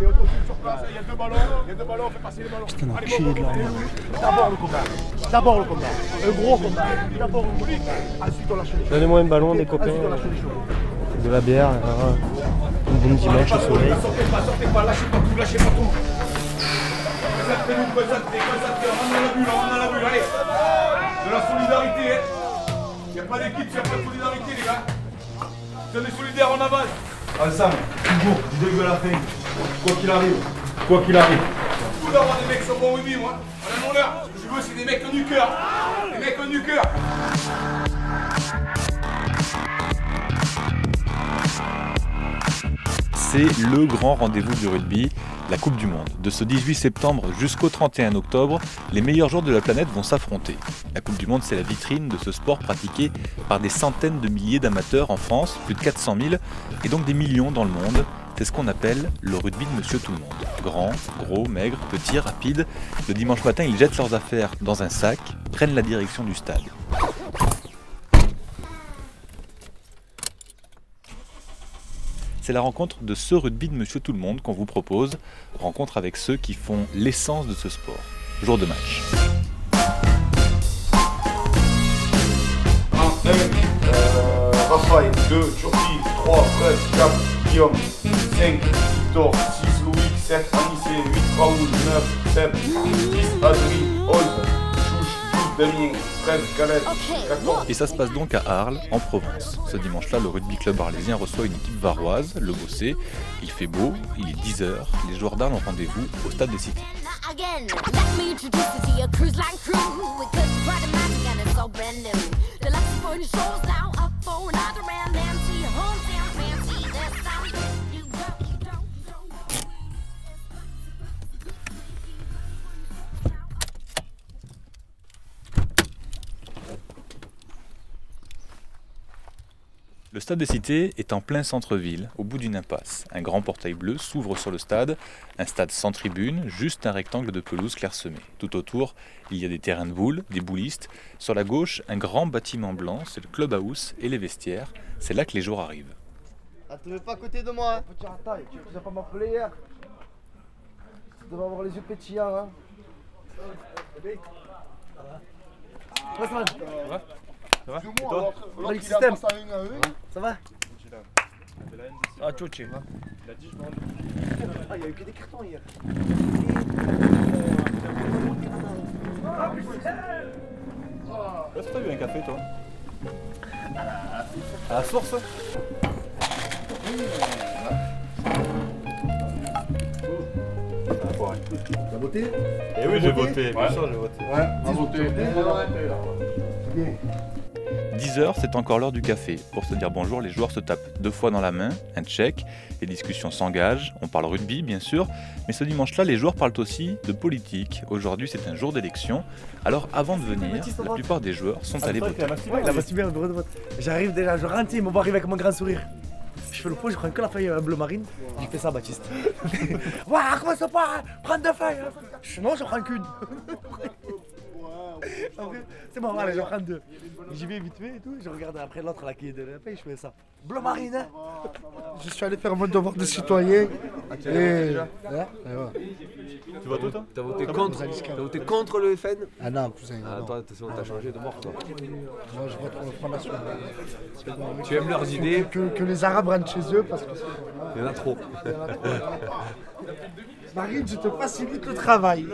Allez, on continue sur place. Il y a deux ballons, on fait passer les ballons. Putain, Allez, enculé de la merde. D'abord le combat. D'abord le combat. Un gros combat. D'abord le combat. Ensuite, on lâche les choses. Donnez-moi un ballon, des copains. Ensuite, on lâche les choses. De la bière, un bon dimanche au soleil. Sortez pas, lâchez pas tout, lâchez pas tout. Concentrez-nous, on a la bulle, allez. De la solidarité, hein. Il n'y a pas d'équipe, il n'y a pas de solidarité, les gars. Si on est solidaires, on avance. Ensemble, toujours, du début à la fin. Quoi qu'il arrive. Quoi qu'il arrive. Tout d'avoir des mecs sur bon rugby, moi. On a mon heure. Ce que je veux, c'est des mecs qui ont du cœur. Des mecs qui ont du cœur. C'est le grand rendez-vous du rugby, la Coupe du Monde. De ce 18 septembre jusqu'au 31 octobre, les meilleurs joueurs de la planète vont s'affronter. La Coupe du Monde, c'est la vitrine de ce sport pratiqué par des centaines de milliers d'amateurs en France, plus de 400 000, et donc des millions dans le monde. C'est ce qu'on appelle le rugby de Monsieur Tout le Monde. Grands, gros, maigres, petits, rapides. Le dimanche matin, ils jettent leurs affaires dans un sac, prennent la direction du stade. C'est la rencontre de ce rugby de Monsieur Tout le Monde qu'on vous propose. Rencontre avec ceux qui font l'essence de ce sport. Jour de match. 1, Raphaël, 2, Turquie, 3, Brest, 4, Guillaume, 5, Victor, 6, Louis, 7, Anissé, 8, Raoul, 9, Seb, 10, Adri, 11, Chouche, 12, Damien, 13, Khaled, 14. Et ça se passe donc à Arles, en Provence. Ce dimanche-là, le rugby club arlésien reçoit une équipe varoise, le Bossé. Il fait beau, il est 10 h. Les joueurs d'Arles ont rendez-vous au stade des Cités. Le stade des Cités est en plein centre-ville, au bout d'une impasse. Un grand portail bleu s'ouvre sur le stade, un stade sans tribune, juste un rectangle de pelouse clairsemé. Tout autour, il y a des terrains de boules, des boulistes. Sur la gauche, un grand bâtiment blanc, c'est le clubhouse et les vestiaires. C'est là que les joueurs arrivent. Ah, te mets pas à côté de moi, hein. Petit rattaille, tu n'as pas m'appeler hier. Tu devais avoir les yeux pétillants, hein. Ouais, ça va. Ça va? L'autre, il système. a passé à une à eux. Ça va? Ah, tchotché. Ah, il y a eu que des cartons hier. Est-ce que t'as eu un café, toi? À la source? T'as voté? Eh oui, j'ai voté, bien sûr, j'ai voté. Ouais, on a voté. 10 h, c'est encore l'heure du café. Pour se dire bonjour, les joueurs se tapent 2 fois dans la main, un check, les discussions s'engagent, on parle rugby bien sûr, mais ce dimanche-là, les joueurs parlent aussi de politique. Aujourd'hui, c'est un jour d'élection, alors avant de venir, la plupart des joueurs sont allés voter. Ouais, il a battu bien le bureau de vote. J'arrive déjà, je rentre, il me voit arriver avec mon grand sourire. Je fais le pot, je prends que la feuille bleu marine. J'ai fait ça, Baptiste. Ouah, commence pas, prends 2 feuilles. Non, j'en prends qu'une. C'est bon, allez, j'en prends 2. J'y vais vite fait et tout, je regarde après l'autre là qui est de la feuille, je fais ça. Bleu marine, hein. Je suis allé faire mon devoir de citoyen. Et... Tu votes toi? T'as voté contre? T'as voté contre le FN? Ah non, cousin. Ah, non. toi, t'as changé de mort, toi. Moi, je vote pour le Front National. Tu aimes leurs idées? Que les Arabes rentrent chez eux parce que c'est... Il y en a trop. Marine, je te facilite le travail.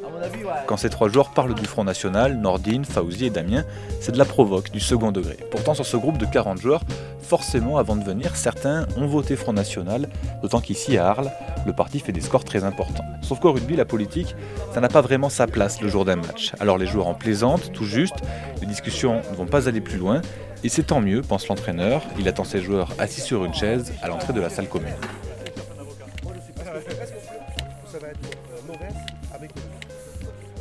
À mon avis, ouais. Quand ces 3 joueurs parlent du Front National, Nordine, Fauzi et Damien, c'est de la provoque, du second degré. Pourtant, sur ce groupe de 40 joueurs, forcément, avant de venir, certains ont voté Front National, d'autant qu'ici, à Arles, le parti fait des scores très importants. Sauf qu'au rugby, la politique, ça n'a pas vraiment sa place le jour d'un match. Alors les joueurs en plaisantent, tout juste, les discussions ne vont pas aller plus loin, et c'est tant mieux, pense l'entraîneur. Il attend ses joueurs assis sur une chaise à l'entrée de la salle commune.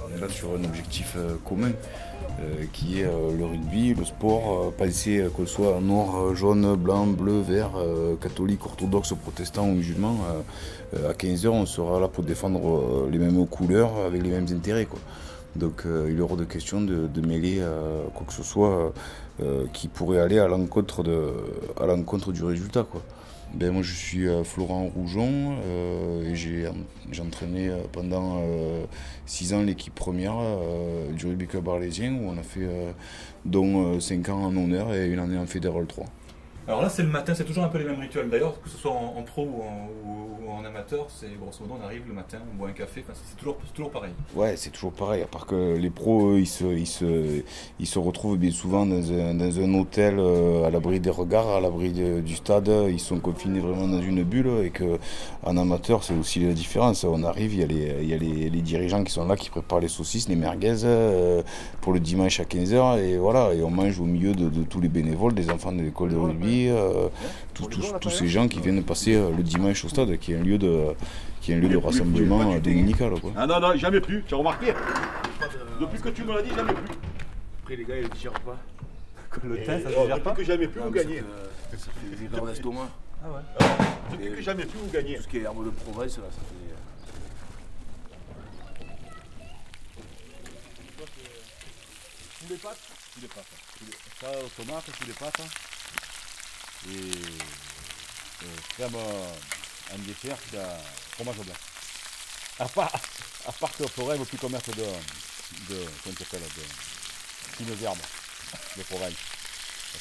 On est là sur un objectif commun qui est le rugby, le sport, penser qu'on soit noir, jaune, blanc, bleu, vert, catholique, orthodoxe, protestant ou musulman. À 15 h, on sera là pour défendre les mêmes couleurs avec les mêmes intérêts, quoi. Donc il est hors de question de mêler quoi que ce soit qui pourrait aller à l'encontre du résultat, quoi. Ben, moi je suis Florent Roujon et j'ai entraîné pendant 6 ans l'équipe première du rugby club arlésien où on a fait dont 5 ans en honneur et une année en fédéral 3. Alors là, c'est le matin, c'est toujours un peu les mêmes rituels. D'ailleurs, que ce soit en pro ou en amateur, c'est grosso modo, on arrive le matin, on boit un café, enfin, c'est toujours pareil. Ouais, c'est toujours pareil, à part que les pros, ils se retrouvent bien souvent dans un hôtel à l'abri des regards, à l'abri du stade, ils sont confinés vraiment dans une bulle, et qu'en amateur, c'est aussi la différence. On arrive, il y a les dirigeants qui sont là, qui préparent les saucisses, les merguez pour le dimanche à 15h, et voilà, et on mange au milieu de tous les bénévoles, des enfants de l'école de rugby, tous ces gens qui viennent passer le dimanche au stade, qui est un lieu de rassemblement dominical, quoi. Ah non, non, jamais plus, tu as remarqué? Depuis que tu me l'as dit, jamais plus. Après les gars, ils ne digèrent pas. Le thym, ça se Oh, digère pas? depuis que jamais plus, vous gagnez. Ça fait des erreurs d'estomac. Ah ouais. Depuis que jamais plus, vous gagnez. Tout ce qui est herbe de Provence, là, ça fait... Tous les pâtes? Tous les pâtes. Ça, tomate, tous les pâtes. Et crème en dessert, c'est fromage blanc. À part que Florent ne veut plus commettre de comment tu appelles, de fines herbes de Provence.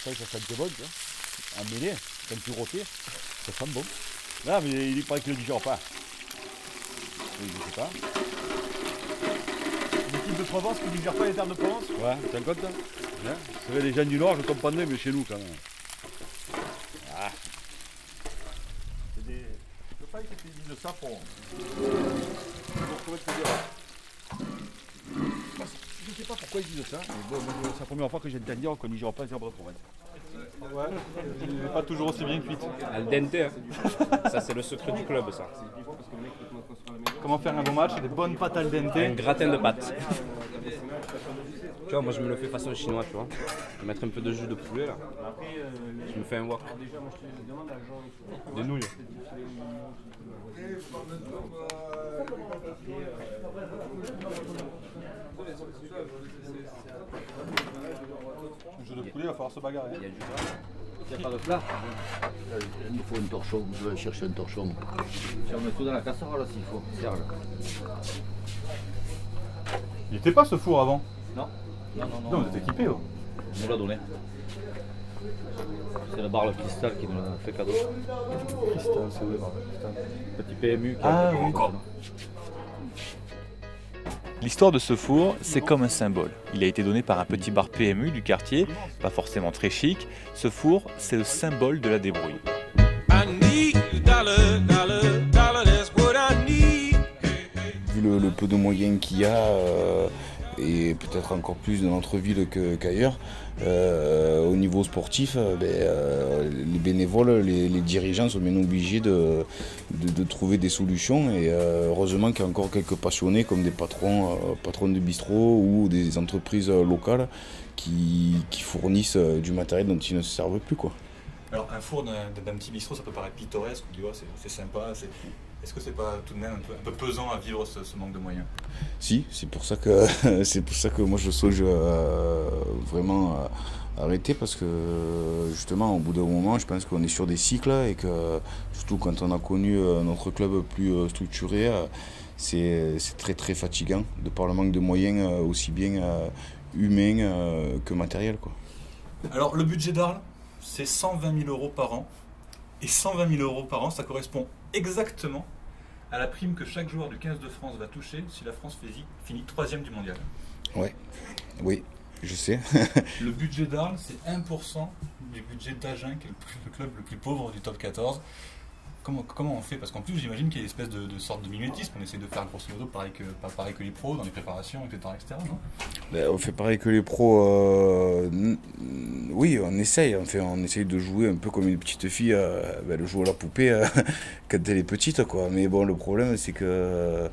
Ça sent bon, ça. En mêlée, quand tu rôtis, ça sent bon. Non, mais il paraît qu'il ne le digère pas. Je ne sais pas. L'équipe de Provence qui ne digère pas les terres de Provence. Ouais, t'en compte hein? C'est vrai, les gens du Nord, je comprendrais, mais chez nous quand même. Ah. Je ne veux pas qu'ils disent ça pour... Je ne sais pas pourquoi ils disent ça, mais bon, c'est la première fois que j'entends dire qu'on n'y digère pas les herbes de Provence. Ouais, il n'est pas toujours aussi bien cuite. Al dente, hein. Ça c'est le secret du club, ça. Comment faire un bon match? Des bonnes pâtes al dente. Un gratin de pâtes. Tu vois, moi je me le fais façon chinois, tu vois. Je vais mettre un peu de jus de poulet là. Je me fais un wok. Des nouilles. Le jeu de poulet, il va falloir se bagarrer. Il y a du Il n'y a pas de plat. Il faut un torchon, je vais chercher un torchon. Si on met tout dans la casserole s'il faut, serre-le. Il était pas ce four avant? Non. Non, vous êtes équipé. Oh. On nous l'a donné. C'est le bar le cristal qui nous a fait cadeau. Cristal, c'est où le bar? Petit PMU qui Ah a oui. encore. L'histoire de ce four, c'est comme un symbole. Il a été donné par un petit bar PMU du quartier, pas forcément très chic. Ce four, c'est le symbole de la débrouille. Vu le peu de moyens qu'il y a, et peut-être encore plus dans notre ville qu'ailleurs, au niveau sportif, les bénévoles, les dirigeants sont bien obligés de trouver des solutions. Et heureusement qu'il y a encore quelques passionnés comme des patrons de bistrot ou des entreprises locales qui fournissent du matériel dont ils ne se servent plus, quoi. Alors un four d'un petit bistrot, ça peut paraître pittoresque, on dit ouais, c'est sympa. Est-ce que c'est pas tout de même un peu pesant à vivre ce manque de moyens? Si, c'est pour ça que moi je souhaite vraiment arrêter, parce que justement au bout d'un moment je pense qu'on est sur des cycles et que surtout quand on a connu notre club plus structuré, c'est très très fatigant de par le manque de moyens aussi bien humains que matériels, quoi. Alors le budget d'Arles, c'est 120 000 € par an. Et 120 000 € par an, ça correspond exactement à la prime que chaque joueur du 15 de France va toucher si la France finit 3e du mondial. Ouais, oui, je sais. Le budget d'Arles, c'est 1% du budget d'Agen, qui est le club le plus pauvre du top 14. Comment on fait? Parce qu'en plus, j'imagine qu'il y a une espèce de sorte de mimétisme. On essaie de faire grosso modo pareil que les pros dans les préparations, etc. Non? Ben, on fait pareil que les pros. Oui, on essaye. Enfin, on essaye de jouer un peu comme une petite fille, de jouer à la poupée quand elle est petite, quoi. Mais bon, le problème, c'est que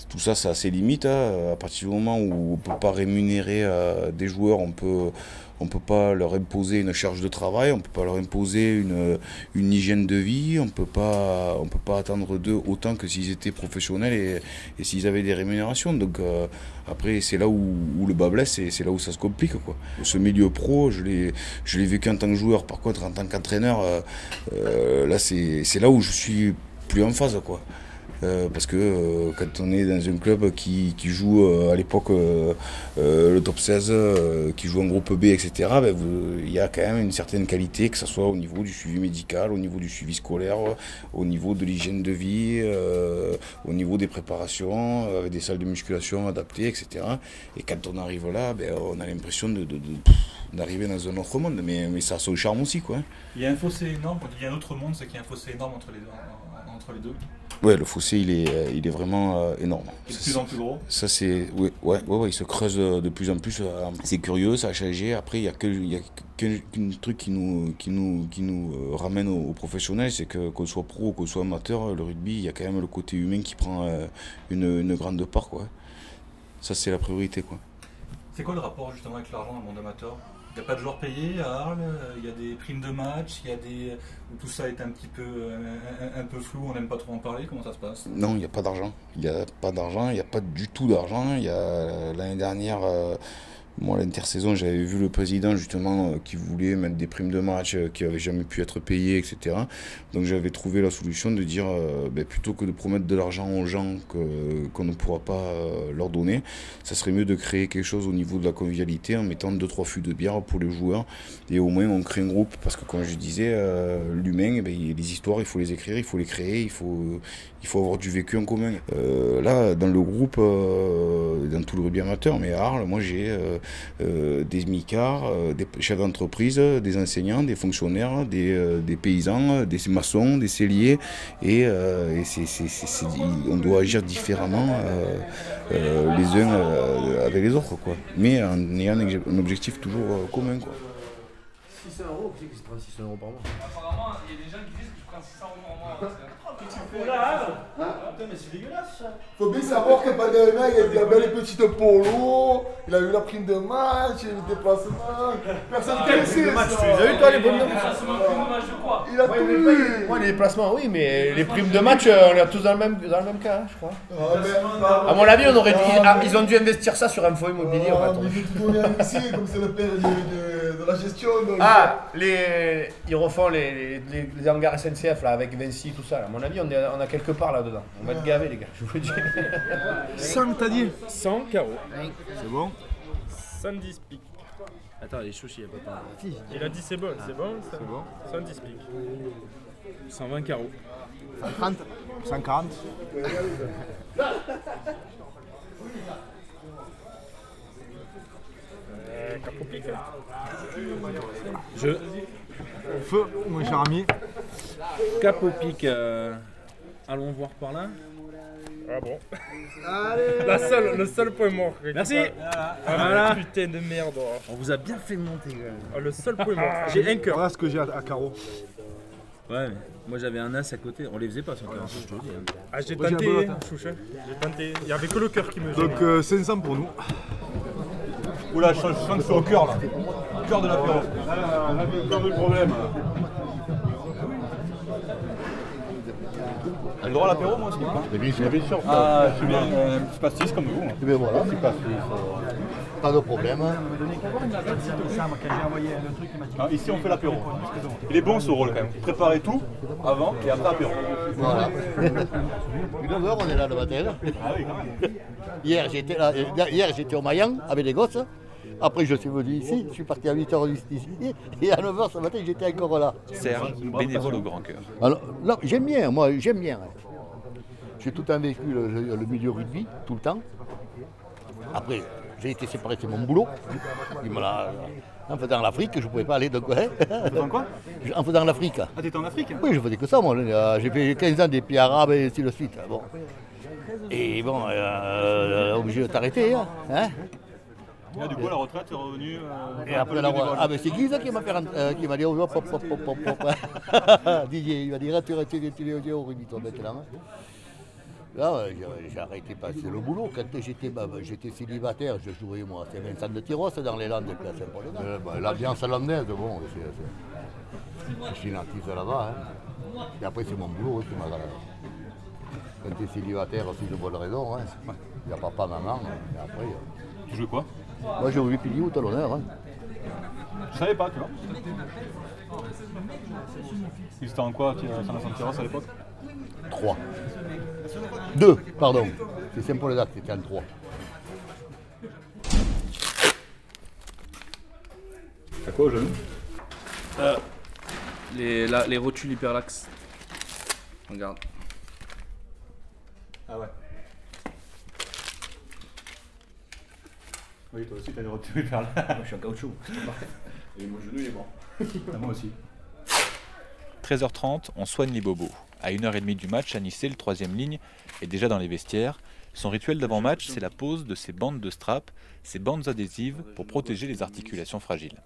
tout ça, ça a ses limites. À partir du moment où on ne peut pas rémunérer des joueurs, on on peut pas leur imposer une charge de travail, on peut pas leur imposer une hygiène de vie, on peut pas attendre d'eux autant que s'ils étaient professionnels et s'ils avaient des rémunérations. Donc après c'est là où le bas blesse et c'est là où ça se complique, quoi. Ce milieu pro, je l'ai vécu en tant que joueur. Par contre, en tant qu'entraîneur, là c'est là où je suis plus en phase, quoi. Parce que quand on est dans un club qui joue à l'époque le top 16, qui joue en groupe B, etc., il y a quand même une certaine qualité, que ce soit au niveau du suivi médical, au niveau du suivi scolaire, au niveau de l'hygiène de vie, au niveau des préparations, avec des salles de musculation adaptées, etc. Et quand on arrive là, on a l'impression d'arriver dans un autre monde, mais ça a son charme aussi, quoi. Il y a un fossé énorme, quand il y a un autre monde, c'est qu'il y a un fossé énorme entre les deux. Ouais, le fossé il est vraiment énorme. C'est de plus en plus gros. Ça c'est ouais, il se creuse de plus en plus. C'est curieux, ça a changé. Après il y a qu'un truc qui nous ramène aux professionnels, c'est que qu'on soit pro ou qu'on soit amateur, le rugby, il y a quand même le côté humain qui prend une grande part, quoi. Ça c'est la priorité, quoi. C'est quoi le rapport justement avec l'argent dans le monde amateur? Il n'y a pas de joueurs payés à Arles, il y a des primes de match, il y a des... Tout ça est un petit peu un peu flou, on n'aime pas trop en parler, comment ça se passe? Non, il n'y a pas d'argent. Il n'y a pas d'argent, il n'y a pas du tout d'argent. Il y a l'année dernière, moi l'intersaison, j'avais vu le président justement qui voulait mettre des primes de match qui n'avaient jamais pu être payées, etc. Donc j'avais trouvé la solution de dire, plutôt que de promettre de l'argent aux gens qu'on ne pourra pas leur donner, ça serait mieux de créer quelque chose au niveau de la convivialité en mettant 2-3 fûts de bière pour les joueurs. Et au moins on crée un groupe, parce que comme je disais, l'humain, les histoires, il faut les écrire, il faut les créer, il faut avoir du vécu en commun. Là, dans le groupe, dans tout le rugby amateur, mais à Arles, moi j'ai des smicards, des chefs d'entreprise, des enseignants, des fonctionnaires, des paysans, des maçons, des selliers, et on doit agir différemment les uns avec les autres, quoi. Mais en ayant un objectif toujours commun, quoi. 600 €, qui c'est que je prends 600 € par mois? Apparemment, il y a des gens qui disent que je prends 600 € par mois. Putain, mais c'est dégueulasse ça. Faut bien savoir que pendant un an, il avait les petites polos, il a eu la prime de match, il a eu le déplacement. Personne ne connaissait ça. Tu les as eu toi les primes de match? Il a tout eu. Moi les déplacements oui, mais les primes de match on est tous dans le même cas, hein, je crois. À mon avis ils ont dû investir ça sur un fonds immobilier. Il veut tout donner à ici, comme c'est le père de la gestion. Donc... Ah, ils refont les hangars SNCF là avec Vinci, tout ça. À mon avis on a quelque part là-dedans. On va être gavés les gars, je vous le dis. 100 t'as dit? 100 carreaux. C'est bon. 110 piques. Attends, les chouchis, il n'y a pas de... Il a dit c'est bon, c'est bon, c'est bon. 110 piques. 120 carreaux. 130, 140. Capot pique. Je... Feu, mon cher ami. Capot pique. Allons voir par là. Ah bon. Allez. Le seul point mort. Merci. Voilà. Putain de merde. On vous a bien fait monter quand même. Le seul point mort. J'ai un cœur. Voilà ce que j'ai à carreau. Ouais, mais moi j'avais un as à côté. On les faisait pas sur 40, je te le dis. Hein. Ah, j'ai Moi, j'ai tenté, un peu l'autre. chouche. J'ai tenté. Il n'y avait que le cœur qui me Donc gênait. 500 pour nous. Oula, je sens que c'est au cœur là. Au cœur de l'apéro. On a encore le problème. J'ai le droit à l'apéro moi aussi? Bien sûr. Ah, je suis bien un petit pastis comme vous. Et bien voilà, c'est pas pas de problème. Ah, ici on fait l'apéro. Il est bon ce rôle quand même. Préparez tout avant et après apéro. Voilà. 9h, on est là le matin. Ah oui, quand même. Hier j'étais au Mayan avec les gosses. Après je suis venu ici, je suis parti à 8h ici. Et à 9h ce matin j'étais encore là. Serge, bénévole au Grand Cœur. Alors, là, j'aime bien, moi j'aime bien. J'ai tout le temps vécu le milieu rugby, tout le temps. Après, j'ai été séparé, c'est mon boulot. En faisant l'Afrique, je ne pouvais pas aller de quoi. En faisant quoi? En faisant l'Afrique. Ah, t'étais en Afrique? Oui, je faisais que ça, moi. J'ai fait 15 ans des pays arabes et ainsi de suite. Bon. Et bon, obligé de t'arrêter. Hein. Et du coup, la retraite est revenue. Et après la retraite. Ah, mais c'est Guise qui m'a dit hop, hop, hop, hop, hop. Didier, il m'a dit tu es au rugby, toi, maintenant. Là, j'ai arrêté de passer le boulot. Quand j'étais célibataire, je jouais moi. C'est Vincent de Tyros dans les Landes, puis à Saint-Paul-des-Landes. L'Alliance landaise, bon, je suis natif là-bas. Hein. Et après, c'est mon boulot qui m'a. Quand tu es célibataire, c'est de bonnes raisons. Hein. Il n'y a papa, maman. Et après, Tu jouais quoi? moi, j'ai joué pilier au talonneur. Hein. Je savais pas, tu vois. C'était en quoi, Saint-Vincent-de-Tyros à l'époque? 3. 2, pardon. C'est Saint-Paul-des-Landes, c'était en 3. T'as quoi au genou? Les rotules hyperlaxes. Regarde. Ah ouais. Oui, toi aussi, t'as des rotules hyper là. Moi, je suis en caoutchouc. Et mon genou, il est mort. Moi aussi. 13h30, on soigne les bobos. À 1h30 du match, Anissé, le 3e ligne, est déjà dans les vestiaires. Son rituel d'avant-match, c'est la pose de ces bandes de strap, ces bandes adhésives pour protéger les articulations fragiles.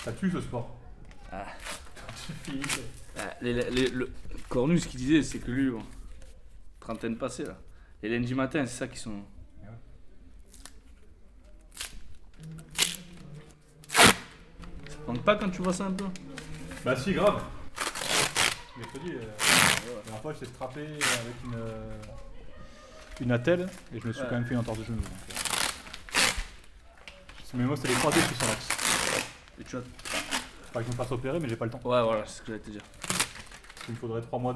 Ça tue ce sport. Ah. Le Cornu, ce qu'il disait, c'est que lui, bon, trentaine passée là. Les lundis matin, c'est ça qui sont. Ça te manque pas quand tu vois ça un peu? Bah si, grave. Mais je te dis, la dernière fois, j'étais strappé avec une attelle et je me suis quand même fait une entorse de genou. Mais moi, c'était les croisés qui sont l'axe. Et tu vois. Pas que je me fasse opérer, mais j'ai pas le temps. Ouais, voilà, c'est ce que j'allais te dire. Il me faudrait 3 mois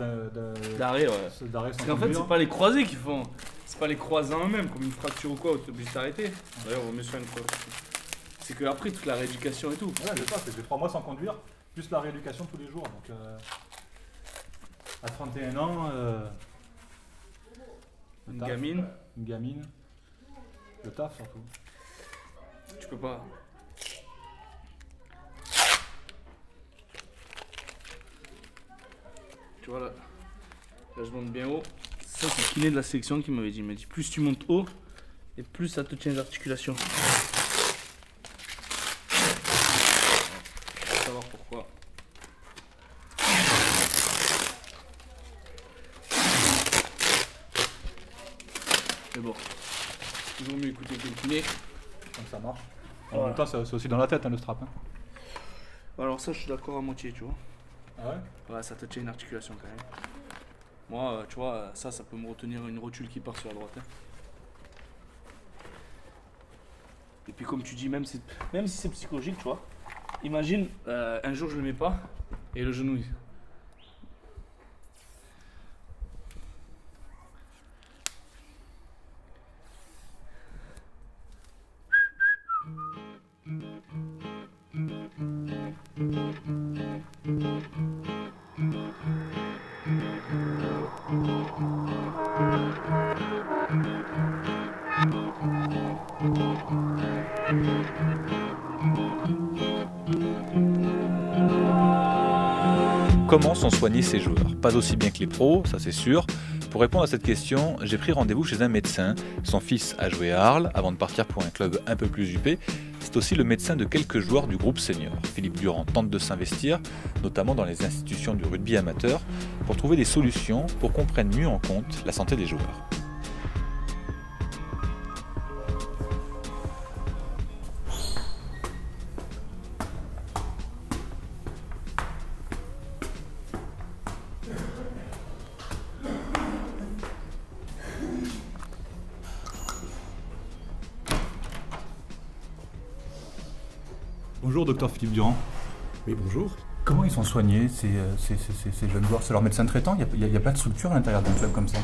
d'arrêt, ouais. Parce qu'en fait, c'est pas les croisés qui font. C'est pas les croisés en eux-mêmes, comme une fracture ou quoi, où tu es obligé d'arrêter. D'ailleurs, on met sur une croisée. C'est que après toute la rééducation et tout. Ouais, c'est ça, j'ai 3 mois sans conduire, plus la rééducation tous les jours. Donc, à 31 ans, une gamine. Une gamine. Le taf surtout. Tu peux pas. Tu vois là, là je monte bien haut. Ça c'est le kiné de la sélection qui m'avait dit. Il m'a dit plus tu montes haut et plus ça te tient les articulations. Il faut savoir pourquoi. Mais bon, toujours mieux écouter que le kiné. Comme ça marche. En même temps, c'est aussi dans la tête hein, le strap. Hein. Alors ça je suis d'accord à moitié, tu vois. Ah ouais? Ouais, ça te tient une articulation quand même. Moi, tu vois, ça peut me retenir une rotule qui part sur la droite. Hein. Et puis comme tu dis, même si c'est psychologique, tu vois, imagine, un jour je le mets pas, et le genou... Comment sont soignés ces joueurs? Pas aussi bien que les pros, ça c'est sûr. Pour répondre à cette question, j'ai pris rendez-vous chez un médecin. Son fils a joué à Arles avant de partir pour un club un peu plus huppé. C'est aussi le médecin de quelques joueurs du groupe senior. Philippe Durand tente de s'investir, notamment dans les institutions du rugby amateur, pour trouver des solutions pour qu'on prenne mieux en compte la santé des joueurs. Bonjour docteur Philippe Durand. Oui, bonjour. Comment ils sont soignés ces jeunes joueurs? C'est leur médecin traitant? Il n'y a pas de structure à l'intérieur d'un club comme ça?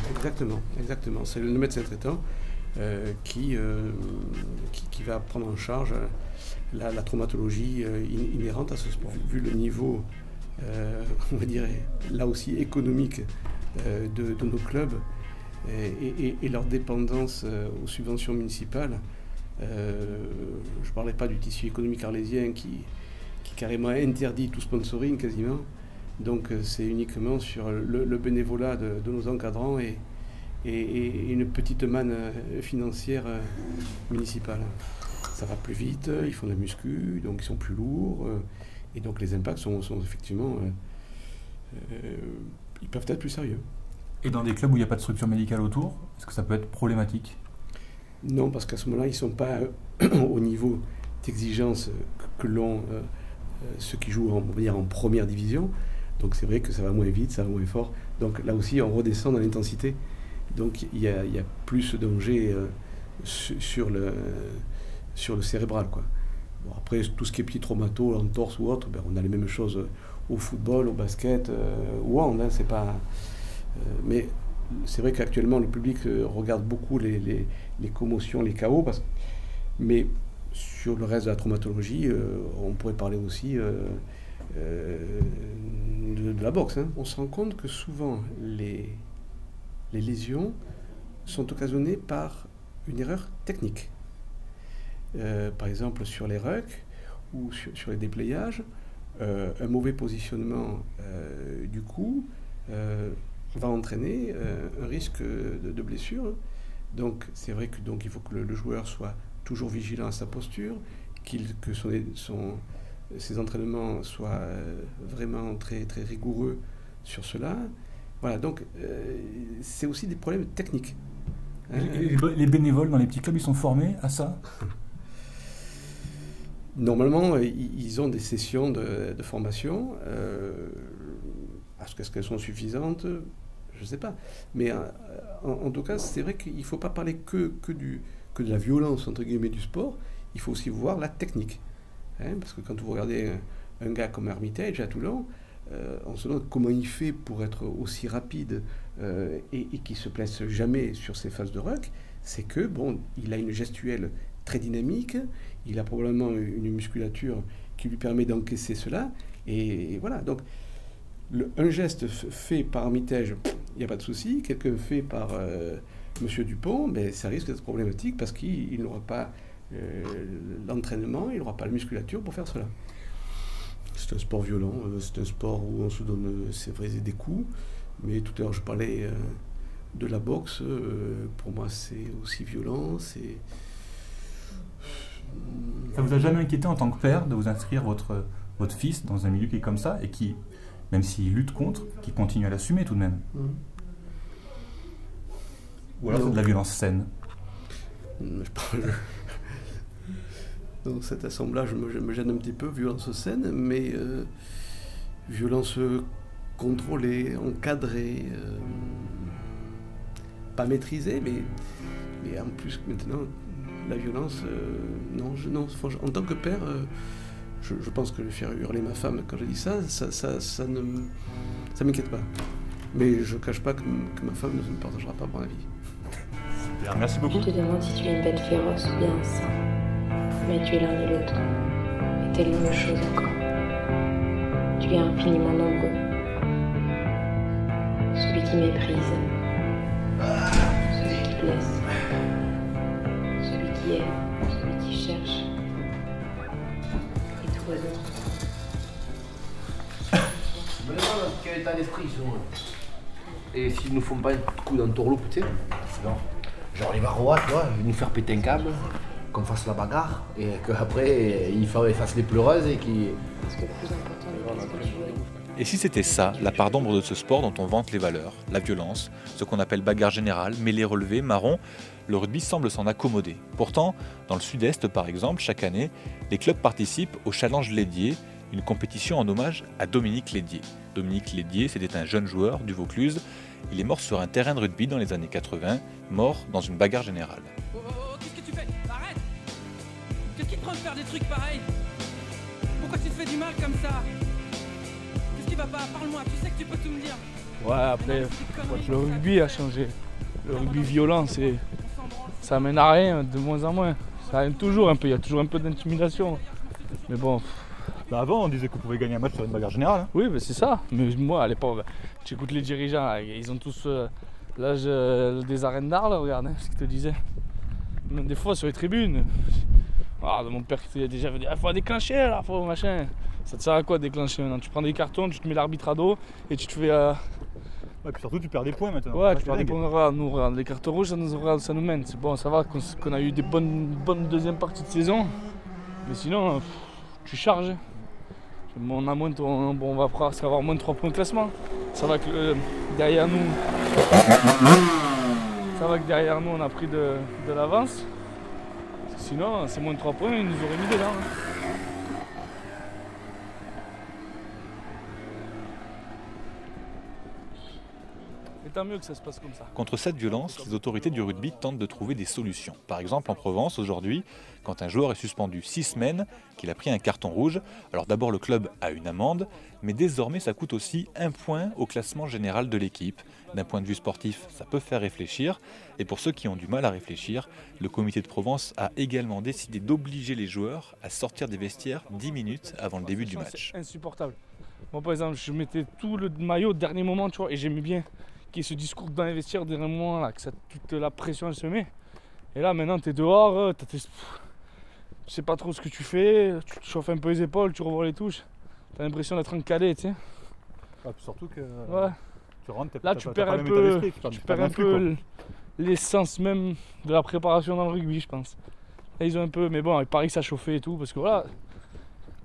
Exactement. C'est le médecin traitant qui va prendre en charge la traumatologie inhérente à ce sport. Vu le niveau, on va dire, là aussi économique de nos clubs et leur dépendance aux subventions municipales, je ne parlais pas du tissu économique arlésien qui carrément interdit tout sponsoring quasiment. Donc c'est uniquement sur le bénévolat de nos encadrants et une petite manne financière municipale. Ça va plus vite, ils font de la muscu, donc ils sont plus lourds. Et donc les impacts sont effectivement ils peuvent être plus sérieux. Et dans des clubs où il n'y a pas de structure médicale autour, est-ce que ça peut être problématique? Non, parce qu'à ce moment-là, ils ne sont pas au niveau d'exigence que l'ont ceux qui jouent en première division. Donc c'est vrai que ça va moins vite, ça va moins fort. Donc là aussi, on redescend dans l'intensité. Donc il y a plus de danger sur le cérébral, quoi. Bon, après, tout ce qui est petit traumato, entorse ou autre, ben, on a les mêmes choses au football, au basket, au hand, hein, c'est pas... mais c'est vrai qu'actuellement, le public regarde beaucoup les commotions, les chaos, mais sur le reste de la traumatologie, on pourrait parler aussi de la boxe. Hein. On se rend compte que souvent, les lésions sont occasionnées par une erreur technique. Par exemple, sur les rucks ou sur les déplayages, un mauvais positionnement du cou va entraîner un risque de blessure. Donc, c'est vrai qu'il faut que le joueur soit toujours vigilant à sa posture, que ses entraînements soient vraiment très, très rigoureux sur cela. Voilà, donc c'est aussi des problèmes techniques. Les bénévoles dans les petits clubs, ils sont formés à ça? Normalement, ils ont des sessions de formation. Est-ce qu'elles sont suffisantes? Je ne sais pas. Mais en tout cas, c'est vrai qu'il ne faut pas parler que de la violence, entre guillemets, du sport. Il faut aussi voir la technique. Hein, parce que quand vous regardez un gars comme Armitage à Toulon, on se demande comment il fait pour être aussi rapide et qui ne se place jamais sur ses phases de ruck. C'est que, bon, il a une gestuelle très dynamique, il a probablement une musculature qui lui permet d'encaisser cela. Et voilà, donc un geste fait par Armitage, il n'y a pas de souci. Quelqu'un fait par Monsieur Dupont, ben, ça risque d'être problématique parce qu'il n'aura pas l'entraînement, il n'aura pas la musculature pour faire cela. C'est un sport violent, c'est un sport où on se donne, c'est vrai, des coups, mais tout à l'heure je parlais de la boxe, pour moi c'est aussi violent, c'est... Ça vous a jamais inquiété en tant que père de vous inscrire votre fils dans un milieu qui est comme ça et qui, même s'il lutte contre, qui continue à l'assumer tout de même? Ou alors c'est de la violence saine? Dans cet assemblage, me gêne un petit peu, violence saine, mais violence contrôlée, encadrée, pas maîtrisée, mais en plus maintenant, la violence, non, en tant que père, je pense que je vais faire hurler ma femme quand je dis ça ne m'inquiète pas. Mais je ne cache pas que ma femme ne me partagera pas mon avis. Super, merci beaucoup. Je te demande si tu es une bête féroce ou bien un saint. Mais tu es l'un et l'autre, et tellement de choses encore. Tu es infiniment nombreux. Celui qui méprise, celui qui blesse, celui qui aime, celui qui cherche, et tout oiseau. Je me demande dans quel état d'esprit ils sont. Et s'ils nous font pas un coup d'entourloupe, tu sais, sinon, genre les Varrois, tu vois, ils vont nous faire péter un câble, qu'on fasse la bagarre, et qu'après, ils fassent les pleureuses et qu'ils... Parce que le plus important n'est pas ce que tu veux. Et si c'était ça, la part d'ombre de ce sport dont on vante les valeurs, la violence, ce qu'on appelle bagarre générale, mêlée relevée, marron, le rugby semble s'en accommoder. Pourtant, dans le sud-est par exemple, chaque année, les clubs participent au Challenge Lédier, une compétition en hommage à Dominique Lédier. Dominique Lédier, c'était un jeune joueur du Vaucluse. Il est mort sur un terrain de rugby dans les années 80, mort dans une bagarre générale. Qu'est-ce que tu fais? Arrête! Qu'est-ce qui te prend de faire des trucs pareils? Pourquoi tu te fais du mal comme ça? Qu'est-ce qui va pas? Parle-moi, tu sais que tu peux tout me dire. Ouais, après, le rugby a changé. Le rugby violent, ça amène à rien, de moins en moins. Ça amène toujours un peu, il y a toujours un peu d'intimidation. Mais bon... Bah avant, on disait qu'on pouvait gagner un match sur une bagarre générale. Hein. Oui, bah c'est ça. Mais moi, à l'époque, tu écoutes les dirigeants, ils ont tous l'âge des arènes d'Arles, regarde, ce qu'ils te disaient. Même des fois sur les tribunes. Ah, mon père qui a déjà dit, il faut déclencher là, faut machin. Ça te sert à quoi de déclencher maintenant? Tu prends des cartons, tu te mets l'arbitre à dos et tu te fais... Ouais, puis surtout tu perds des points maintenant. Ouais, tu perds des points. Regarde, les cartons rouges, ça nous mène. C'est bon, ça va qu'on a eu des bonnes deuxièmes parties de saison. Mais sinon, tu charges. On va presque avoir moins de 3 points de classement. Ça va que derrière nous, on a pris de l'avance. Sinon, c'est moins de 3 points, ils nous auraient mis dedans. Et tant mieux que ça se passe comme ça. Contre cette violence, les autorités du rugby tentent de trouver des solutions. Par exemple, en Provence, aujourd'hui, quand un joueur est suspendu 6 semaines, qu'il a pris un carton rouge, alors d'abord le club a une amende, mais désormais ça coûte aussi 1 point au classement général de l'équipe. D'un point de vue sportif, ça peut faire réfléchir. Et pour ceux qui ont du mal à réfléchir, le comité de Provence a également décidé d'obliger les joueurs à sortir des vestiaires 10 minutes avant le début du match. C'est insupportable. Moi par exemple, je mettais tout le maillot au dernier moment, tu vois, et j'aimais bien qu'il y ait ce discours dans les vestiaires au dernier moment, là, que toute la pression elle se met. Et là maintenant tu es dehors, je sais pas trop ce que tu fais, tu te chauffes un peu les épaules, tu revois les touches, tu as l'impression d'être un cadet, tu sais. Ouais, surtout que tu rentres, là tu perds un peu l'essence même de la préparation dans le rugby, je pense. Là ils ont un peu, mais bon, il paraît que ça chauffait et tout, parce que voilà.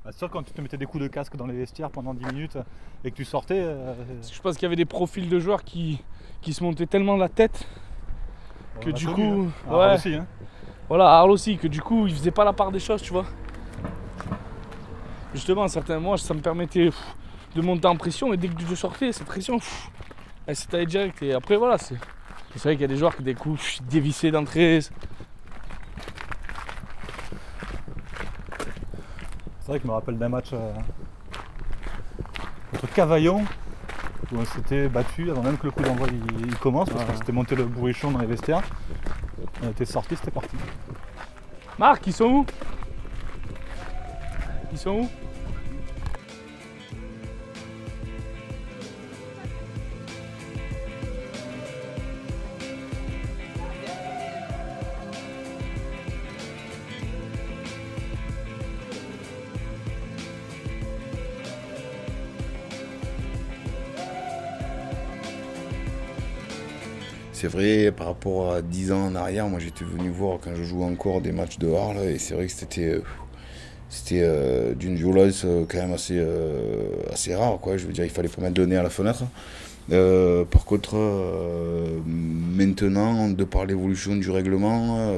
C'est sûr, quand tu te mettais des coups de casque dans les vestiaires pendant 10 minutes et que tu sortais... Je pense qu'il y avait des profils de joueurs qui se montaient tellement la tête que du coup... Arles aussi, hein. Voilà, Arles aussi, que du coup ils faisaient pas la part des choses, tu vois. Justement, à certains mois, ça me permettait de monter en pression, et dès que je sortais, cette pression, elle s'étalait direct. Et après, voilà, c'est vrai qu'il y a des joueurs qui des coups dévissés d'entrée. C'est vrai que je me rappelle d'un match contre Cavaillon où on s'était battu avant même que le coup d'envoi il commence, parce qu'on s'était monté le bourrichon dans les vestiaires. On était sortis, c'était parti. Marc, ils sont où? Ils sont où? C'est vrai, par rapport à 10 ans en arrière, moi j'étais venu voir quand je jouais encore des matchs de Arles, et c'est vrai que c'était d'une violence quand même assez rare, quoi. Je veux dire, il fallait pas mettre le nez à la fenêtre. Par contre, maintenant, de par l'évolution du règlement,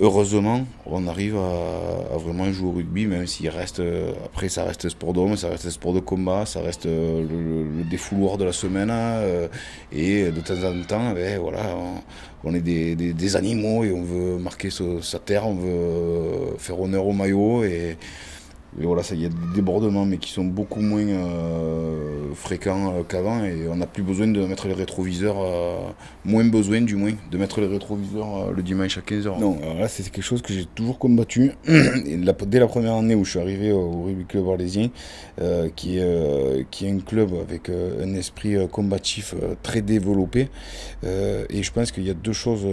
heureusement, on arrive à vraiment jouer au rugby, même s'il reste, après ça reste sport d'homme, ça reste sport de combat, ça reste le défouloir de la semaine, et de temps en temps, ben, voilà, on est des animaux et on veut marquer sa terre, on veut faire honneur au maillot, et voilà, il y a des débordements, mais qui sont beaucoup moins fréquents qu'avant, et on n'a plus besoin de mettre les rétroviseurs, moins besoin du moins, de mettre les rétroviseurs le dimanche à 15h. Non, là c'est quelque chose que j'ai toujours combattu, et dès la première année où je suis arrivé au Rugby Club Arlésien, qui est un club avec un esprit combatif très développé, et je pense qu'il y a deux choses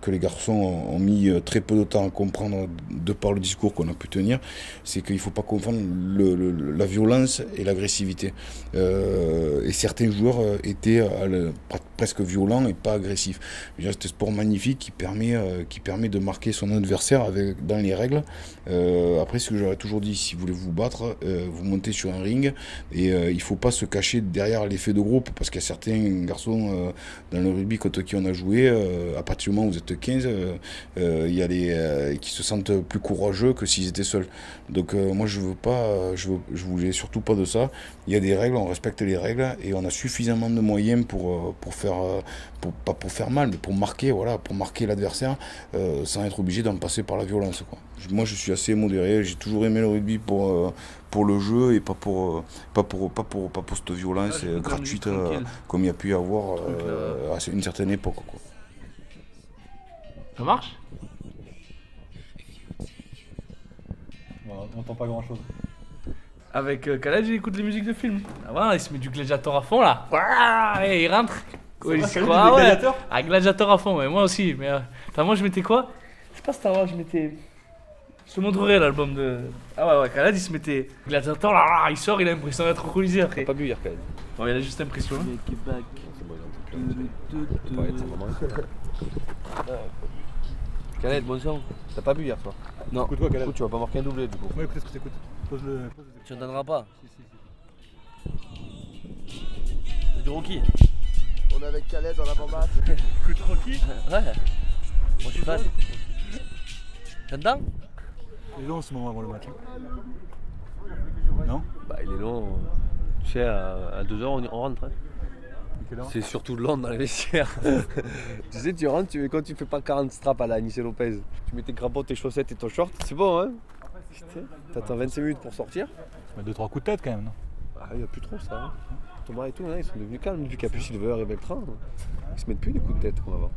que les garçons ont mis très peu de temps à comprendre de par le discours qu'on a pu tenir, c'est qu'il faut pas confondre la violence et l'agressivité. Et certains joueurs étaient presque violents et pas agressifs. C'est un sport magnifique qui permet de marquer son adversaire dans les règles. Après, ce que j'aurais toujours dit, si vous voulez vous battre, vous montez sur un ring, et il ne faut pas se cacher derrière l'effet de groupe, parce qu'il y a certains garçons dans le rugby contre qui on a joué, à partir du moment où vous êtes 15, il y a les qui se sentent plus courageux que s'ils étaient seuls. Donc moi je voulais surtout pas de ça. Il y a des règles, on respecte les règles, et on a suffisamment de moyens pour pas pour faire mal, mais pour marquer, voilà, pour marquer l'adversaire, sans être obligé d'en passer par la violence, quoi. Moi je suis assez modéré, j'ai toujours aimé le rugby pour le jeu, et pas pour cette violence gratuite comme il y a pu y avoir à une certaine époque, quoi. Ça marche? On n'entend pas grand chose. Avec Khaled, il écoute les musiques de films. Ah voilà, il se met du Gladiator à fond là. Voilà, et il rentre. Ouais, il c'est quoi, ouais. Gladiator? Ah, Gladiator à fond, ouais, moi aussi. Mais moi je mettais quoi? Je sais pas Star Wars, je mettais. Je te montrerai l'album de. Ah ouais, Khaled il se mettait Gladiator là, il sort, il a l'impression d'être alcoolisé après. T'as pas bu hier, Khaled? Bon, il a juste l'impression. Khaled, bon sang, t'as pas bu hier soir? Non. Écoute quoi, Khaled? Écoute, tu vas pas marquer un doublé du coup. Ouais, écoute ce que t'écoutes. Pose-le. Tu n'entendras pas? Si. du Rocky. On est avec Khaled dans l'avant-match. Écoute Rocky. Ouais. Moi je suis fan. T'entends? Il est long ce moment avant le match. Non? Bah il est long. Tu sais, à 2h on rentre. Hein. C'est surtout long dans les vestiaires. Tu sais, tu rentres, quand tu fais pas 40 straps à la Nice Lopez, tu mets tes crampons, tes chaussettes et ton short, c'est bon hein. T'attends 25 minutes pour sortir. Tu mets 2-3 coups de tête quand même, non? Ah, il n'y a plus trop ça. Hein. Thomas et tout, hein, ils sont devenus calmes depuis qu'il n'y a plus Silver et Beltran. Ils se mettent plus des coups de tête comme avant.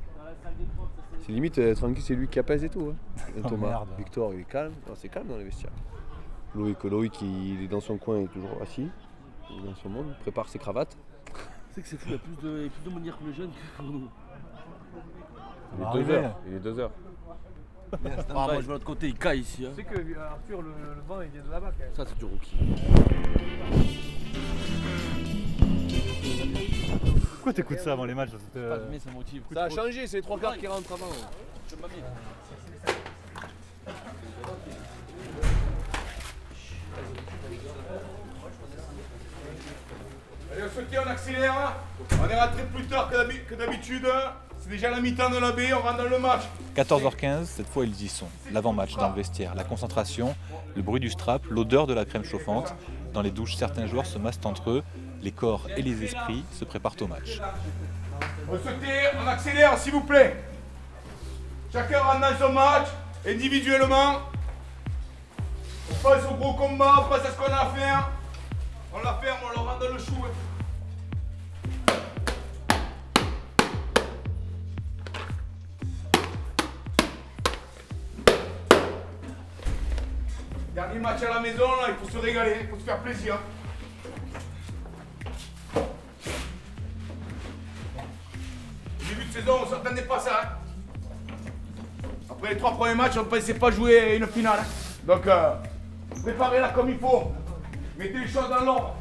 C'est limite, tranquille, c'est lui qui apaise et tout. Hein. Et Thomas, merde. Victor, il est calme. C'est calme dans les vestiaires. Loïc, il est dans son coin, il est toujours assis. Il est dans son monde, il prépare ses cravates. Tu sais que c'est fou, il y a plus de manières que le jeune que pour nous. Il est 2h. Il est 2h. Ah, moi je vais de l'autre côté, il caille ici. Hein. Tu sais que Arthur, le vent il vient de là-bas quand même. Ça c'est du Rocky. Pourquoi t'écoutes ça avant les matchs? Ça motive. Ça a changé, c'est les 3 quarts qui rentrent avant. Allez, on se tient, on accélère. On est rentré plus tard que d'habitude. C'est déjà la mi-temps de la baie, on rentre dans le match. 14h15, cette fois ils y sont. L'avant-match dans le vestiaire, la concentration, le bruit du strap, l'odeur de la crème chauffante. Dans les douches, certains joueurs se massent entre eux. Les corps et les esprits se préparent au match. On se tait, on accélère s'il vous plaît. Chacun rentre dans son match, individuellement. On passe au gros combat, on passe à ce qu'on a à faire. On la ferme, on le rentre dans le chou. Dernier match à la maison, là, il faut se régaler, il faut se faire plaisir. Début de saison, on ne s'attendait pas à ça. Hein. Après les 3 premiers matchs, on ne pensait pas jouer une finale. Hein. Donc, préparez-la comme il faut. Mettez les choses dans l'ordre.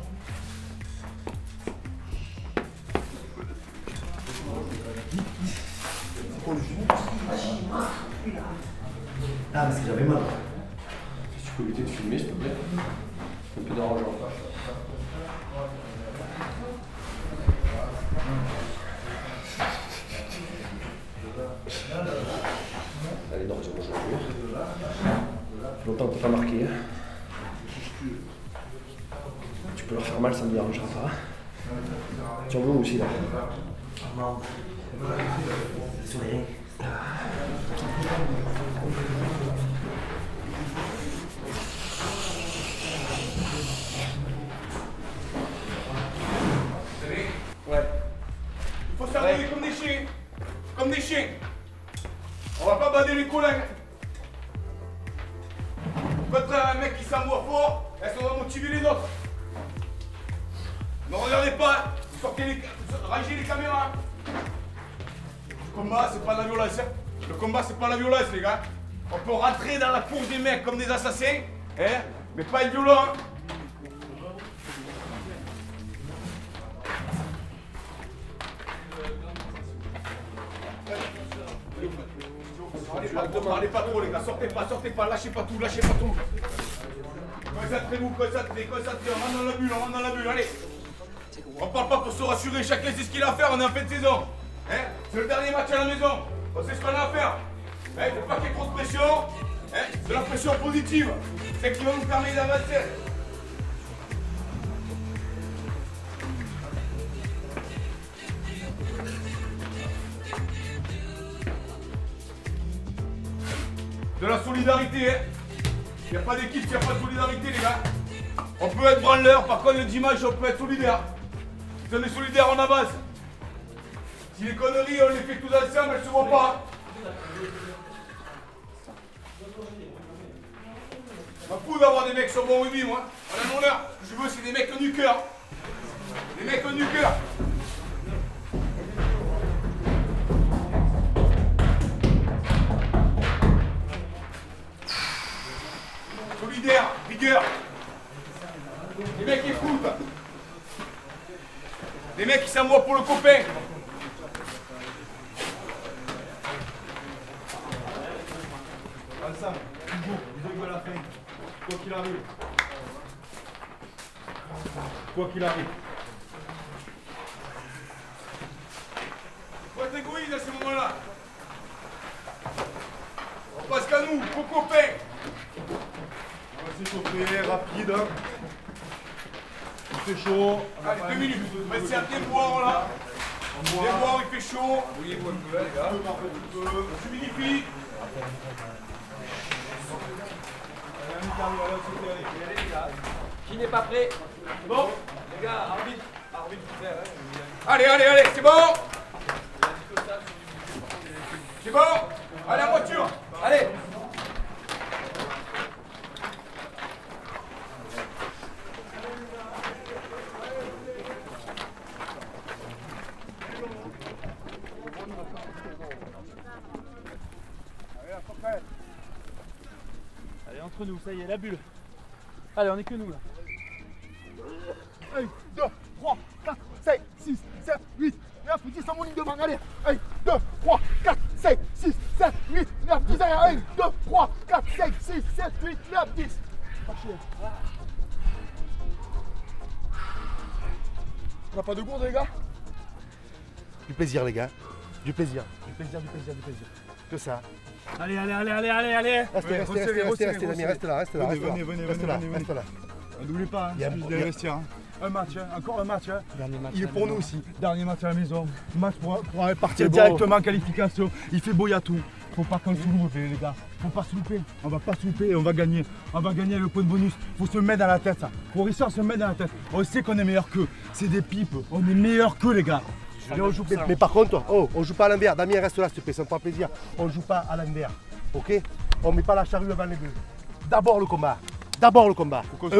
Ah, parce que j'avais mal. Si tu peux éviter de filmer, s'il te plaît. Un peu d'argent. Allez, non, c'est bon, je vais. Longtemps que t'as pas marqué. Tu peux leur faire mal, ça me dérangera pas. Tu en veux aussi là? Non. Sur les rings. Ouais. Il faut s'arrêter comme des chiens. Comme des chiens. On va pas bander les collègues. Contre un mec qui s'envoie fort, ça va motiver les autres. Ne regardez pas, rangez les caméras. Le combat, c'est pas de la violence. Hein. Le combat, c'est pas la violence, les gars. On peut rentrer dans la cour des mecs comme des assassins, hein, mais pas être violent. Hein. Parlez pas trop les gars, sortez pas, lâchez pas tout, lâchez pas tout. Concentrez-vous, concentrez, on rentre dans la bulle, allez. On parle pas pour se rassurer, chacun sait ce qu'il a à faire, on est en fin de saison. Hein, c'est le dernier match à la maison, on sait ce qu'on a à faire. Hein, il faut pas qu'il y ait trop de pression, hein, de la pression positive, c'est qui va nous permettre d'avancer. De la solidarité, hein. Il n'y a pas d'équipe s'il n'y a pas de solidarité les gars. On peut être branleur, par contre le dimanche on peut être solidaire. Si on est solidaire on avance. Si les conneries on les fait tous ensemble, elles ne se voient pas. Je m'en fous d'avoir des mecs sur mon rugby moi. On a mon honneur. Ce que je veux c'est des mecs du cœur. Des mecs du cœur. Solidaire, rigueur. Les mecs qui écoutent. Les mecs qui s'envoient pour le copain. Ensemble, toujours, ils arrivent à la fin. Quoi qu'il arrive. Quoi qu'il arrive. vise à ce moment-là. On passe qu'à nous, Coco Pain. On va s'échauffer, rapide. Il fait chaud. Allez, 2 minutes. On va essayer de bien boire là. Bien boire, il fait chaud. Bouillez-vous un peu là, les gars. On s'humidifie. Qui n'est pas prêt? Bon, les gars, arbitre, faire. Allez, c'est bon. C'est bon. Allez, en voiture. Allez. Allez, entre nous, ça y est, la bulle. Allez, on est que nous là. 1, 2, 3, 4, 5, 6, 7, 8, 9, 10 sur mon ligne de main, allez. 1, 2, 3, 4, 5, 6, 7, 8, 9, 10, 1, 2, 3, 4, 5, 6, 7, 8, 9, 10. Pas chier. On n'a pas de gourde les gars? Du plaisir les gars. Du plaisir. Que ça. Allez. Restez, Damien, reste là. Venez. N'oubliez pas, il y a des vestiaires. Un match, encore un match. Il est pour nous aussi. Dernier match à la maison. Match pour partir directement en qualification. Il fait beau, il y a tout. Faut pas qu'on se loupe les gars. Faut pas se louper. On va pas se louper et on va gagner. On va gagner le point de bonus. Faut se mettre dans la tête ça. Faut réussir à se mettre dans la tête. On sait qu'on est meilleur qu'eux. C'est des pipes. On est meilleur qu'eux les gars. Allez, on joue. Mais par contre, on joue pas à l'envers. Damien, reste là s'il te plaît, ça me fera plaisir. On joue pas à l'envers. Ok? On met pas la charrue avant les bœufs. D'abord le combat. Un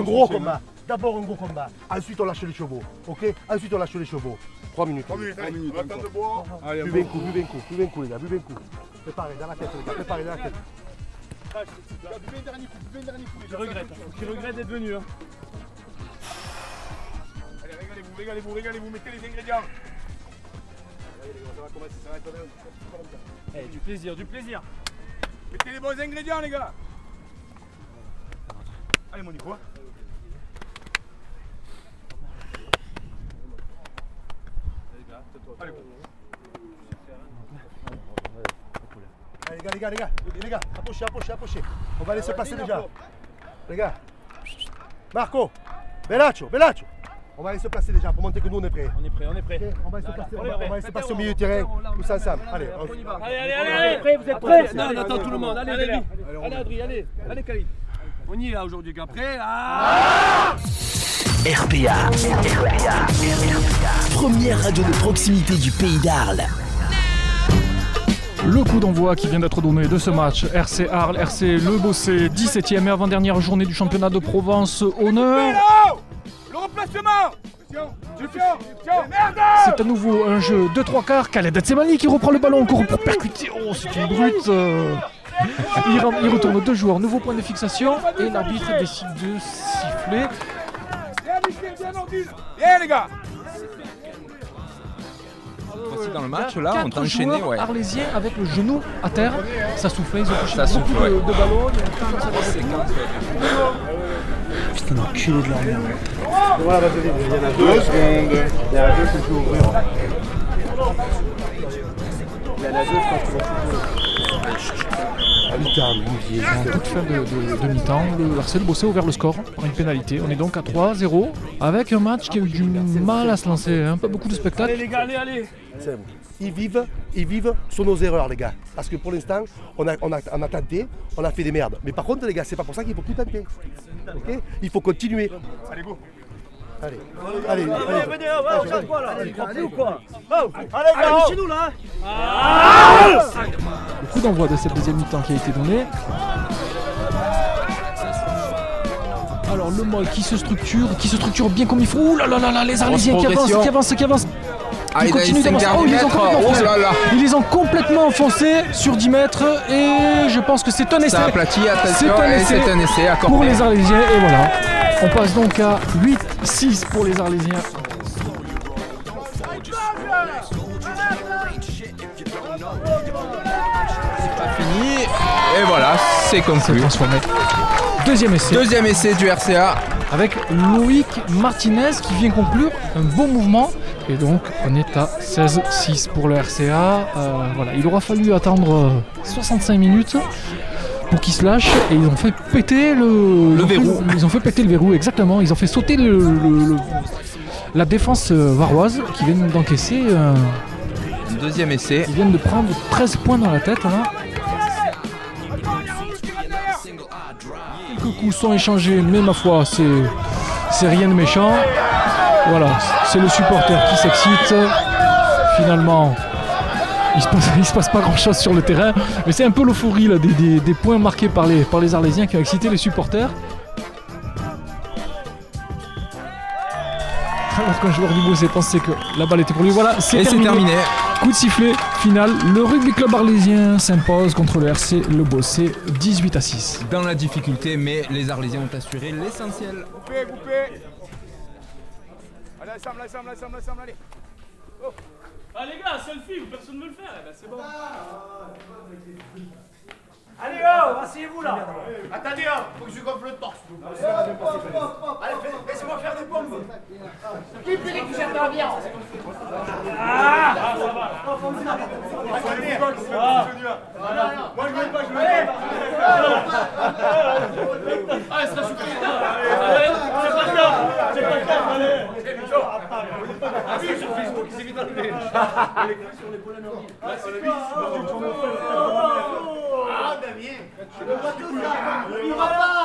gros combat. D'abord un gros combat. Ensuite on lâche les chevaux. Ok? Ensuite on lâche les chevaux. 3 minutes. 3 minutes, allez. On va attendre de boire. Buvez un coup les gars, buvez un coup. Préparez dans la tête les gars, préparez dans la tête. Buvez un dernier coup. Je regrette d'être venu. Hein. Allez, régalez-vous, mettez les ingrédients. Du plaisir. Mettez les bons ingrédients les gars. Allez mon Nico. Allez. Allez les gars, approchez. On va aller se passer déjà. Les gars. Marco, Bellaccio. On va aller se placer déjà pour montrer que nous on est prêts. On est prêt. Okay, on va aller se passer au milieu du terrain, tous ensemble. Allez, on y va. Allez, vous êtes prêts? Non, on attend tout le monde. Allez, Adrien, allez, Khalid. On y est là aujourd'hui, gars. Prêt? RPA. Première radio de proximité du pays d'Arles. Le coup d'envoi qui vient d'être donné de ce match, RC Arles, RC Le Bossé, 17e et avant-dernière journée du championnat de Provence Honneur. Le remplacement. C'est à nouveau un jeu de 3 quarts. Khaled Tsemani qui reprend le ballon encore pour percuter. Oh, c'est une brute. Il retourne 2 joueurs, nouveau point de fixation et l'arbitre décide de siffler. Viens les gars. Voici dans le match là, on est enchaîné. Ouais. Arlésiens avec le genou à terre. Ça souffle, ils ont touché beaucoup souffle, de ballons. Putain, l'enculé de leur merde. Voilà, vas-y, il y en a 2 secondes. Il y en a 2 que je vais ouvrir. Il y en a 2 je pense que En toute fin de mi-temps, le RC Le Bossé a ouvert le score par une pénalité. On est donc à 3-0 avec un match qui a eu du mal à se lancer, hein. Pas beaucoup de spectacles. Allez les gars, allez. Ils vivent sur nos erreurs les gars. Parce que pour l'instant, on a tenté, on a fait des merdes. Mais par contre les gars, c'est pas pour ça qu'il faut plus tenter. Ok? Il faut continuer. Allez go. Allez, venez, on chante quoi là? Allez, ou quoi? Allez, chez nous là. Le coup d'envoi de cette deuxième mi-temps qui a été donné. Alors le molle qui se structure bien comme il faut. Ouh là là là, les Arlésiens qui avancent. Ils continuent d'avancer. Ils les ont complètement enfoncés sur 10 mètres et je pense que c'est un essai. Ça aplatit, attention, c'est un essai accordé. Pour les Arlésiens et voilà. On passe donc à 8-6 pour les Arlésiens. C'est pas fini et voilà, c'est conclu. Deuxième essai du RCA avec Loïc Martinez qui vient conclure un beau mouvement Et donc on est à 16-6 pour le RCA. Voilà. Il aura fallu attendre 65 minutes pour qu'ils se lâchent et ils ont fait péter le verrou. Ils ont fait péter le verrou, exactement. Ils ont fait sauter la défense varoise qui vient d'encaisser un deuxième essai. Ils viennent de prendre 13 points dans la tête là. Quelques coups sont échangés, mais ma foi, c'est rien de méchant. Voilà, c'est le supporter qui s'excite. Finalement, il se passe pas grand chose sur le terrain, mais c'est un peu l'euphorie là, des points marqués par les Arlésiens qui ont excité les supporters. Alors qu'un joueur du Beau s'est pensé que la balle était pour lui. Voilà, c'est terminé. Coup de sifflet final. Le rugby club arlésien s'impose contre le RC Le Bossé 18-6. Dans la difficulté, mais les Arlésiens ont assuré l'essentiel. Coupez. Allez, ensemble, allez. Oh. Ah les gars, selfie, personne ne veut le faire, eh ben, c'est bon. Allez, oh, asseyez-vous là. Attendez, faut que je gonfle le torse. Allez, laissez-moi faire des bombes. Qui peut les toucher dans la bière? Ah, ça va. Moi je veux pas, Ah, elle sera choquée. C'est pas grave, allez. Ah oui, sur Facebook, il s'est vite arrivé. Sur les pôles nordiques. Ah, Damien. On va tout ça. On va pas.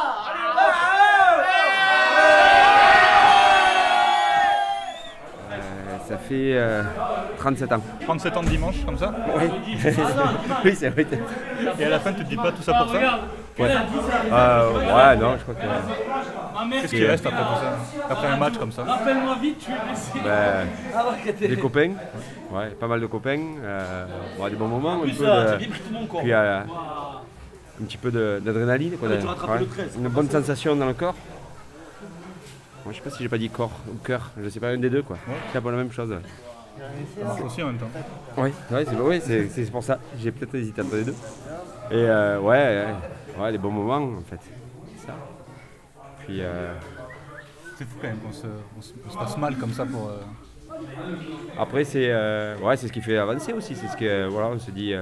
Ça fait 37 ans. 37 ans de dimanche, comme ça? Oui. Oui, c'est vrai. Et à la fin, tu te dis pas tout ça pour ça? Ouais. Ouais, non, je crois que... Qu'est-ce qui reste après tout ça? Après un match comme ça? Rappelle-moi vite, tu es blessé. Des copains, ouais, pas mal de copains, des bons moments, un peu puis un petit peu d'adrénaline, une bonne sensation dans le corps. Moi, je sais pas si j'ai pas dit corps ou cœur, je sais pas, un des deux quoi. C'est un peu la même chose. Ça marche aussi en même temps. Oui, c'est pour ça. J'ai peut-être hésité entre les deux. Et les bons moments en fait. C'est ça. Puis. C'est fou quand même qu'on se passe mal comme ça pour. Après c'est ce qui fait avancer aussi. C'est ce que on se dit.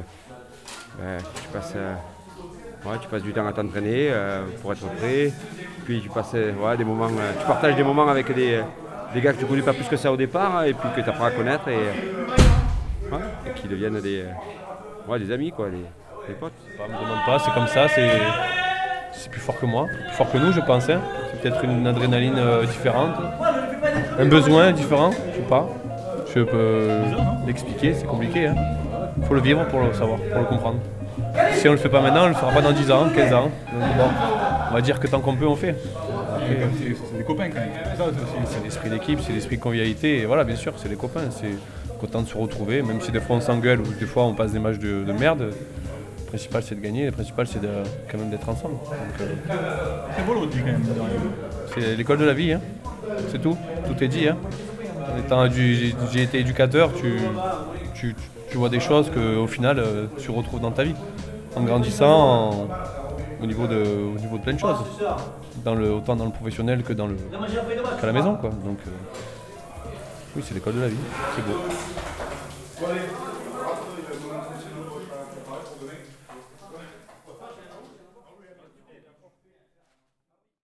Tu passes du temps à t'entraîner pour être prêt. Puis tu passes des moments, tu partages des moments avec des gars que tu ne connais pas plus que ça au départ et puis que tu apprends à connaître et qui deviennent des amis, quoi, des potes. Je me demande pas, c'est comme ça, c'est plus fort que moi, plus fort que nous je pense. Hein. C'est peut-être une adrénaline différente, un besoin différent, je sais pas. Je peux l'expliquer, c'est compliqué. Hein. Faut le vivre pour le savoir, pour le comprendre. Si on le fait pas maintenant, on le fera pas dans 10 ans, 15 ans. Donc, bon, on va dire que tant qu'on peut, on fait. C'est des copains quand même. C'est l'esprit d'équipe, c'est l'esprit de convivialité. Et voilà, bien sûr, c'est des copains. C'est content de se retrouver, même si des fois on s'engueule ou des fois on passe des matchs de merde. Le principal c'est de gagner, le principal c'est quand même d'être ensemble. C'est beau le rugby quand même. C'est l'école de la vie, hein. C'est tout. Tout est dit. Hein. J'ai été éducateur, tu vois des choses qu'au final tu retrouves dans ta vie. En grandissant au niveau de plein de choses. Autant dans le professionnel que qu'à la maison, quoi. Donc oui, c'est l'école de la vie, c'est beau.